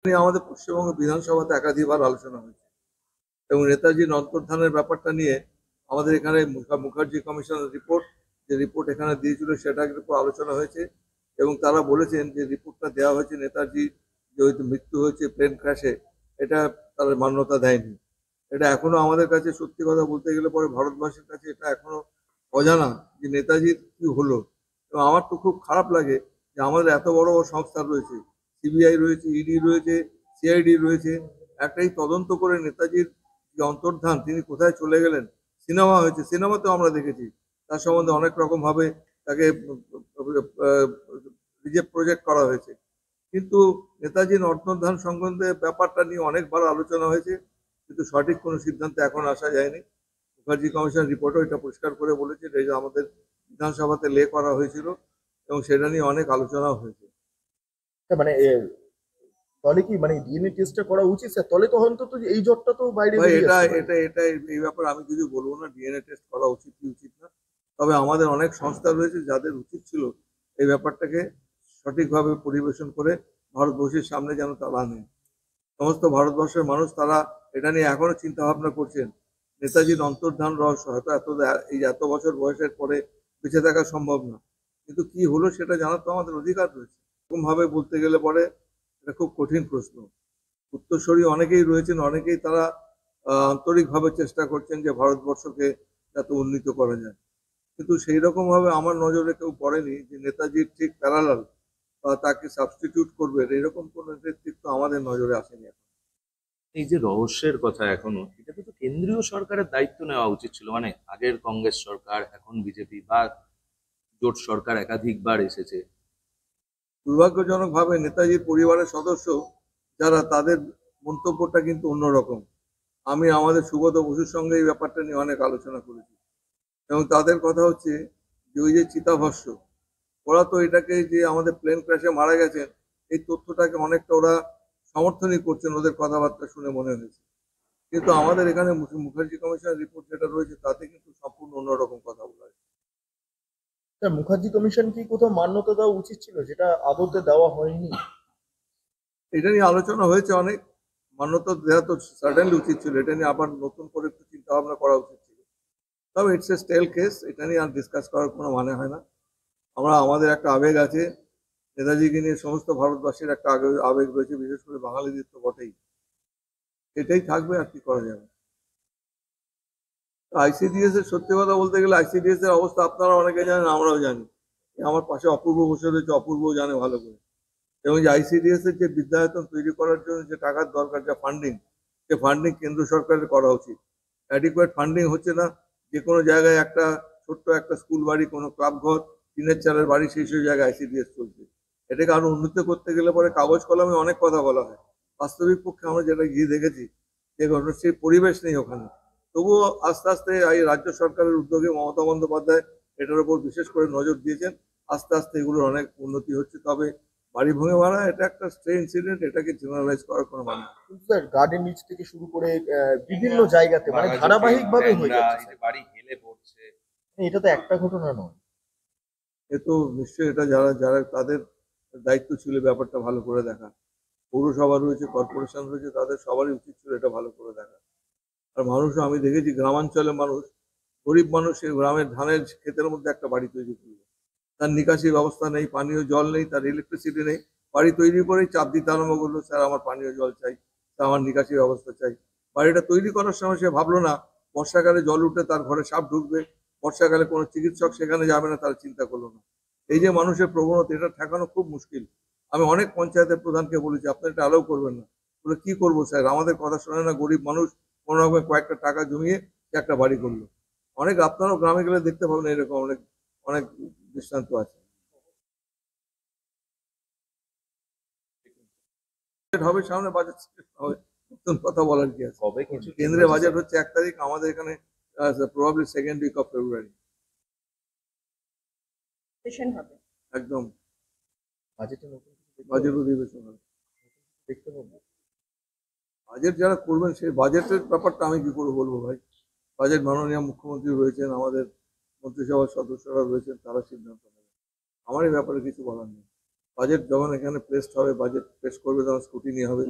নিয়ে আমাদের পশ্চিমবঙ্গ বিধানসভাতে একাধিকবার আলোচনা হয়েছে এবং নেতাজির অন্তর্ধানের ব্যাপারটা নিয়ে আমাদের এখানে মুখার্জি কমিশনের রিপোর্ট, যে রিপোর্ট এখানে দিয়েছিল সেটার উপর আলোচনা হয়েছে এবং তারা বলেছেন যে রিপোর্টটা দেওয়া হয়েছে নেতাজি যে হয়তো মৃত্যু হয়েছে প্লেন ক্র্যাশে, এটা তারা মান্যতা দেয়নি। এটা এখনো আমাদের কাছে সত্যি কথা বলতে গেলে পরে ভারতবাসীর কাছে এটা এখনো অজানা যে নেতাজির কি হলো। এবং আমার তো খুব খারাপ লাগে যে আমাদের এত বড় বড় সংস্থা রয়েছে, সিবিআই রয়েছে, ইডি রয়েছে, সিআইডি রয়েছে, একটাই তদন্ত করে নেতাজির যে অন্তর্ধান তিনি কোথায় চলে গেলেন। সিনেমা হয়েছে, সিনেমাতেও আমরা দেখেছি তার সম্বন্ধে অনেক রকম ভাবে তাকে রিজেক্ট প্রজেক্ট করা হয়েছে, কিন্তু নেতাজির অন্তর্ধান সম্বন্ধে ব্যাপারটা নিয়ে অনেকবার আলোচনা হয়েছে, কিন্তু সঠিক কোনো সিদ্ধান্তে এখন আসা যায়নি। মুখার্জি কমিশন রিপোর্টও এটা পরিষ্কার করে বলেছে, যে আমাদের বিধানসভাতে করা হয়েছিল এবং সেটা নিয়ে অনেক আলোচনাও হয়েছে। মানে তাহলে কি মানে ডিএনএ টেস্টটা করা উচিত স্যার? তাহলে তো অন্তত যে এই জ্বরটা তো বাইরে ভাই বেরিয়ে এটা আসতে পারে। এটা এটা এই ব্যাপারে আমি কিছু বলবো না, ডিএনএ টেস্ট করা উচিত কি উচিত না। তবে আমাদের অনেক সংস্থা রয়েছে যাদের উচিত ছিল এই ব্যাপারটাকে সঠিকভাবে পরিবেশন করে ভারতবর্ষের সামনে যেন তারা আনে। সমস্ত ভারতবর্ষের মানুষ তারা এটা নিয়ে এখনো চিন্তা ভাবনা করছেন। নেতাজির অন্তর্ধান রহস্য হয়তো এই এত বছর বয়সের পরে বেঁচে থাকা সম্ভব না, কিন্তু কি হলো সেটা জানার তো আমাদের অধিকার রয়েছে। এরকম ভাবে বলতে গেলে পরে এটা খুব কঠিন প্রশ্ন। উত্তরসূরি অনেকেই রয়েছেন, অনেকেই তারা আন্তরিকভাবে চেষ্টা করছেন যে ভারতবর্ষকে যাতে উন্নীত করা যায়, কিন্তু সেই রকম ভাবে আমার নজরে কেউ পড়েনি যে নেতাজির ঠিক প্যারালাল বা তাকে সাবস্টিটিউট করবে এরকম কোনো নেতৃত্ব আমাদের নজরে আসেনি এখন। এই যে রহস্যের কথা এখনো, এটাতে তো কেন্দ্রীয় সরকারের দায়িত্ব নেওয়া উচিত ছিল। মানে আগের কংগ্রেস সরকার, এখন বিজেপি বা জোট সরকার একাধিকবার এসেছে। দুর্ভাগ্যজনকভাবে নেতাজির পরিবারের সদস্য যারা, তাদের মন্তব্যটা কিন্তু অন্যরকম। আমি আমাদের সুব্রত বসুর সঙ্গে এই ব্যাপারটা নিয়ে অনেক আলোচনা করেছি এবং তাদের কথা হচ্ছে যে ওই যে চিতাভস্য, ওরা তো এটাকে যে আমাদের প্লেন ক্র্যাশে মারা গেছেন এই তথ্যটাকে অনেকটা ওরা সমর্থনই করছেন, ওদের কথাবার্তা শুনে মনে হয়েছে। কিন্তু আমাদের এখানে মুখার্জি কমিশনের রিপোর্ট যেটা রয়েছে তাতে কিন্তু সম্পূর্ণ অন্যরকম কথা বলা হয়েছে। স্যার মুখার্জি কমিশন কি কোথাও মান্যতা দেওয়া উচিত ছিল যেটা আদতে দেওয়া হয়নি? এটা নিয়ে আলোচনা হয়েছে অনেক, মান্যতা দেওয়া তো সার্টেনলি উচিত ছিল, এটা নিয়ে আবার নতুন করে একটু চিন্তা ভাবনা করা উচিত ছিল। তবে ইটস এ স্টেল কেস, এটা নিয়ে আর ডিসকাস করার কোনো মানে হয় না। আমাদের একটা আবেগ আছে, নেতাজিকে নিয়ে সমস্ত ভারতবাসীর একটা আবেগ রয়েছে, বিশেষ করে বাঙালিদের তো বটেই। এটাই থাকবে, আর কি করা যাবে। আইসিডিএস এর সত্যি কথা বলতে গেলে আইসিডিএস এর অবস্থা আপনারা অনেকে জানেন, আমরাও জানি। আমার পাশে অপূর্ব বসে রয়েছে, অপূর্ব জানে ভালো করে। এবং যে আইসিডিএস এর যে বিদ্যায়তন তৈরি করার জন্য যে টাকার দরকার, যা ফান্ডিং, সে ফান্ডিং কেন্দ্র সরকারের করা উচিত। অ্যাডিকুয়েট ফান্ডিং হচ্ছে না। যে কোনো জায়গায় একটা ছোট্ট একটা স্কুল বাড়ি, কোনো ক্লাব ঘর, টিনের চালের বাড়ি, সেই সব জায়গায় আইসিডিএস চলছে। এটাকে আরো উন্নত করতে গেলে পরে কাগজ কলমে অনেক কথা বলা হয়, বাস্তবিক পক্ষে আমরা যেটা গিয়ে দেখেছি যে সেই পরিবেশ নেই ওখানে। তবুও আস্তে আস্তে এই রাজ্য সরকারের উদ্যোগে মমতা বন্দ্যোপাধ্যায় এটার উপর বিশেষ করে নজর দিয়েছেন। আস্তে আস্তে এগুলোর অনেক উন্নতি হচ্ছে। তবে বাড়ি ভেঙে মারা এটা একটা স্ট্রে ইনসিডেন্ট, এটাকে জেনারেলাইজ করার কোনো মানে নেই। কিন্তু স্যার গার্ডেন নিচ থেকে শুরু করে বিভিন্ন জায়গাতে মানে ধারাবাহিক ভাবে হয়ে যাচ্ছে স্যার। বাড়ি হেলে পড়ছে। মানে এটা তো একটা ঘটনা নয়। এ তো নিশ্চয়ই এটা যারা যারা তাদের দায়িত্ব ছিল ব্যাপারটা ভালো করে দেখা। পৌরসভা রয়েছে, কর্পোরেশন রয়েছে, তাদের সবারই উচিত ছিল এটা ভালো করে দেখা। আর মানুষও আমি দেখেছি, গ্রামাঞ্চলে মানুষ, গরিব মানুষ এই গ্রামের ধানের ক্ষেতের মধ্যে একটা বাড়ি তৈরি করলো। তার নিকাশি ব্যবস্থা নেই, পানীয় জল নেই, তার ইলেকট্রিসিটি নেই। বাড়ি তৈরি করেই চাপ দিতে আরম্ভ করলো, স্যার আমার পানীয় জল চাই, স্যার আমার নিকাশি ব্যবস্থা চাই। বাড়িটা তৈরি করার সময় সে ভাবলো না বর্ষাকালে জল উঠে তার ঘরে সাপ ঢুকবে, বর্ষাকালে কোনো চিকিৎসক সেখানে যাবে না, তার চিন্তা করলো না। এই যে মানুষের প্রবণতা, এটা ঠেকানো খুব মুশকিল। আমি অনেক পঞ্চায়েতের প্রধানকে বলেছি আপনার এটা অ্যালাউ করবেন না। বলে কি করবো স্যার, আমাদের কথা শোনে না, গরিব মানুষ কোনো রকমের কয়েকটা টাকা জমিয়ে সে একটা বাড়ি করলো। অনেক, আপনারও গ্রামে গেলে দেখতে পাবেন এরকম অনেক অনেক দৃষ্টান্ত আছে। হবে সামনে, বাজেট হবে, নতুন কথা বলার কি আছে। কবে কিছু কেন্দ্রে বাজেট হচ্ছে 1 তারিখ, আমাদের এখানে probably second week of February. Session হবে। একদম বাজেটে নতুন কিছু বাজেট অধিবেশন হবে। দেখতে পাবো। বাজেট যারা করবেন সেই বাজেটের ব্যাপারটা আমি কি করে বলবো ভাই। বাজেট মাননীয় মুখ্যমন্ত্রী রয়েছেন, আমাদের মন্ত্রিসভার সদস্যরা রয়েছেন, তারা সিদ্ধান্ত নেবেন। আমার এই ব্যাপারে কিছু বলার নেই। বাজেট যখন এখানে প্লেসড হবে, বাজেট পেশ করবে, তখন স্ক্রুটিনি হবে।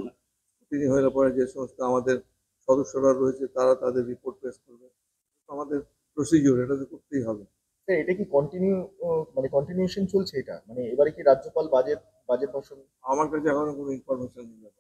স্ক্রুটিনি হলে পরে যে সমস্ত আমাদের সদস্যরা রয়েছে তারা তাদের রিপোর্ট পেশ করবে। আমাদের প্রসিডিওর, এটা তো করতেই হবে। স্যার এটা কি মানে কন্টিনিউশন চলছে এটা, মানে এবারে কি রাজ্যপাল বাজেট ভাষণ? আমার কাছে এখনো কোনো ইনফরমেশন নেই।